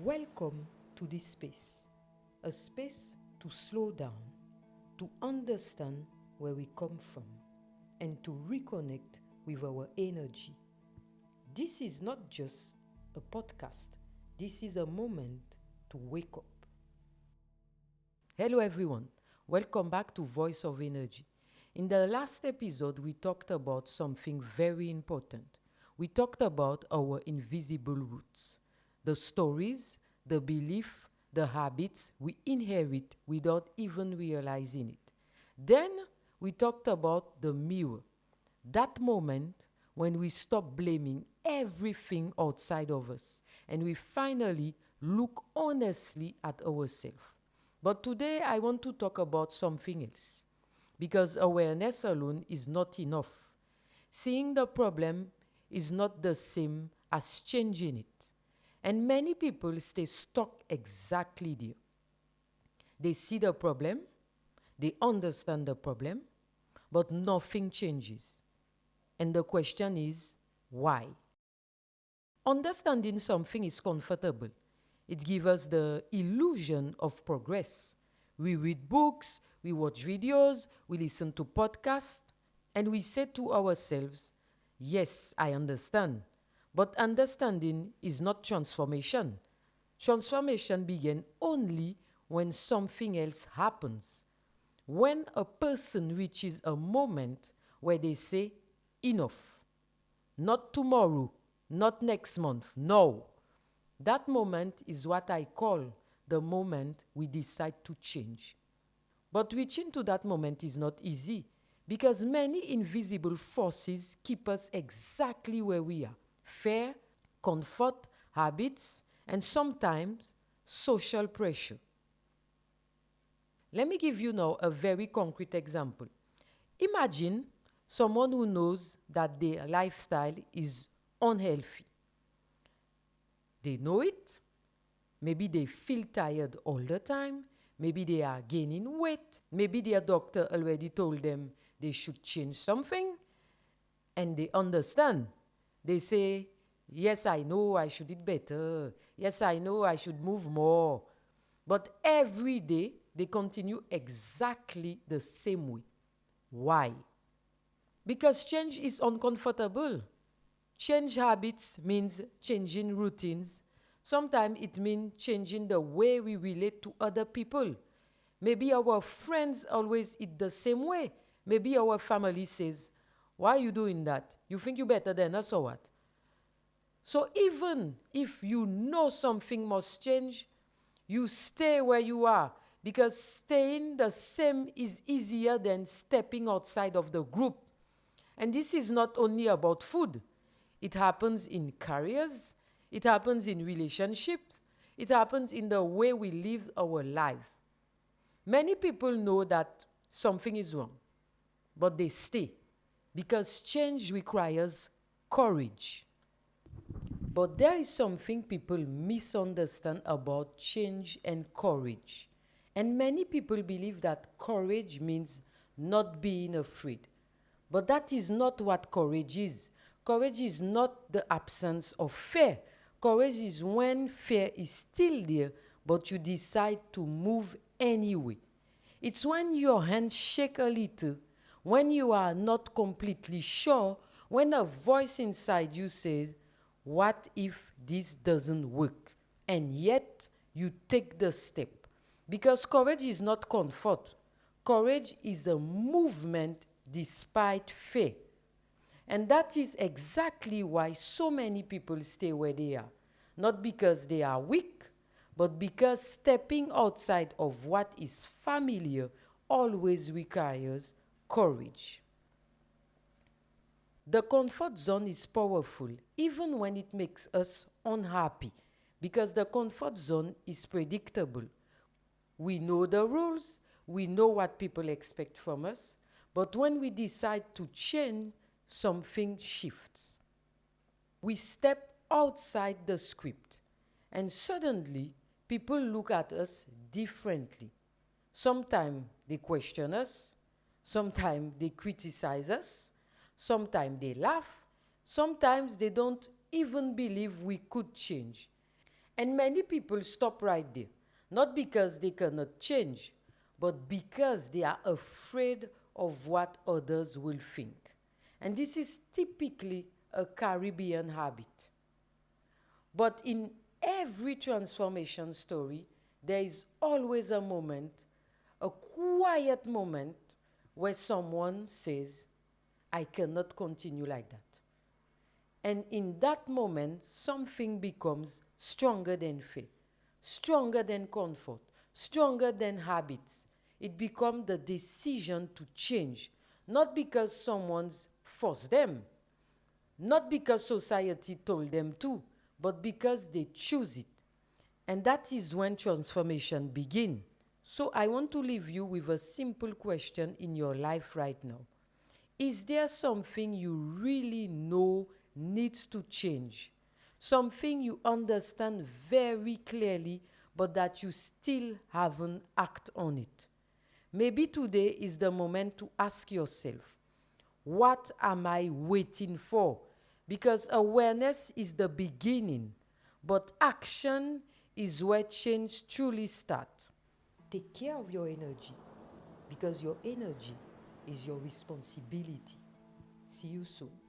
Welcome to this space, a space to slow down, to understand where we come from, and to reconnect with our energy. This is not just a podcast, this is a moment to wake up. Hello, everyone. Welcome back to Voice of Energy. In the last episode, we talked about something very important. We talked about our invisible roots, the stories, the belief, the habits we inherit without even realizing it. Then we talked about the mirror, that moment when we stop blaming everything outside of us and we finally look honestly at ourselves. But today I want to talk about something else because awareness alone is not enough. Seeing the problem is not the same as changing it. And many people stay stuck exactly there. They see the problem, they understand the problem, but nothing changes. And the question is, why? Understanding something is comfortable. It gives us the illusion of progress. We read books, we watch videos, we listen to podcasts, and we say to ourselves, yes, I understand. But understanding is not transformation. Transformation begins only when something else happens. When a person reaches a moment where they say, enough, not tomorrow, not next month, no. That moment is what I call the moment we decide to change. But reaching to that moment is not easy because many invisible forces keep us exactly where we are. Fear, comfort, habits, and sometimes social pressure. Let me give you now a very concrete example. Imagine someone who knows that their lifestyle is unhealthy. They know it. Maybe they feel tired all the time. Maybe they are gaining weight. Maybe their doctor already told them they should change something. And they understand. They say, yes, I know I should eat better. Yes, I know I should move more. But every day, they continue exactly the same way. Why? Because change is uncomfortable. Change habits means changing routines. Sometimes it means changing the way we relate to other people. Maybe our friends always eat the same way. Maybe our family says, why are you doing that? You think you're better than us or what? So even if you know something must change, you stay where you are because staying the same is easier than stepping outside of the group. And this is not only about food. It happens in careers, it happens in relationships, it happens in the way we live our life. Many people know that something is wrong, but they stay because change requires courage. But there is something people misunderstand about change and courage. And many people believe that courage means not being afraid. But that is not what courage is. Courage is not the absence of fear. Courage is when fear is still there, but you decide to move anyway. It's when your hands shake a little, when you are not completely sure, when a voice inside you says, what if this doesn't work? And yet you take the step. Because courage is not comfort. Courage is a movement despite fear. And that is exactly why so many people stay where they are. Not because they are weak, but because stepping outside of what is familiar always requires courage. The comfort zone is powerful, even when it makes us unhappy, because the comfort zone is predictable. We know the rules, we know what people expect from us, but when we decide to change, something shifts. We step outside the script, and suddenly people look at us differently. Sometimes they question us, sometimes they criticize us, sometimes they laugh, sometimes they don't even believe we could change. And many people stop right there, not because they cannot change, but because they are afraid of what others will think. And this is typically a Caribbean habit. But in every transformation story, there is always a moment, a quiet moment, where someone says, I cannot continue like that. And in that moment, something becomes stronger than fear, stronger than comfort, stronger than habits. It becomes the decision to change, not because someone's forced them, not because society told them to, but because they choose it. And that is when transformation begins. So I want to leave you with a simple question in your life right now. Is there something you really know needs to change? Something you understand very clearly, but that you still haven't acted on it? Maybe today is the moment to ask yourself, what am I waiting for? Because awareness is the beginning, but action is where change truly starts. Take care of your energy because your energy is your responsibility. See you soon.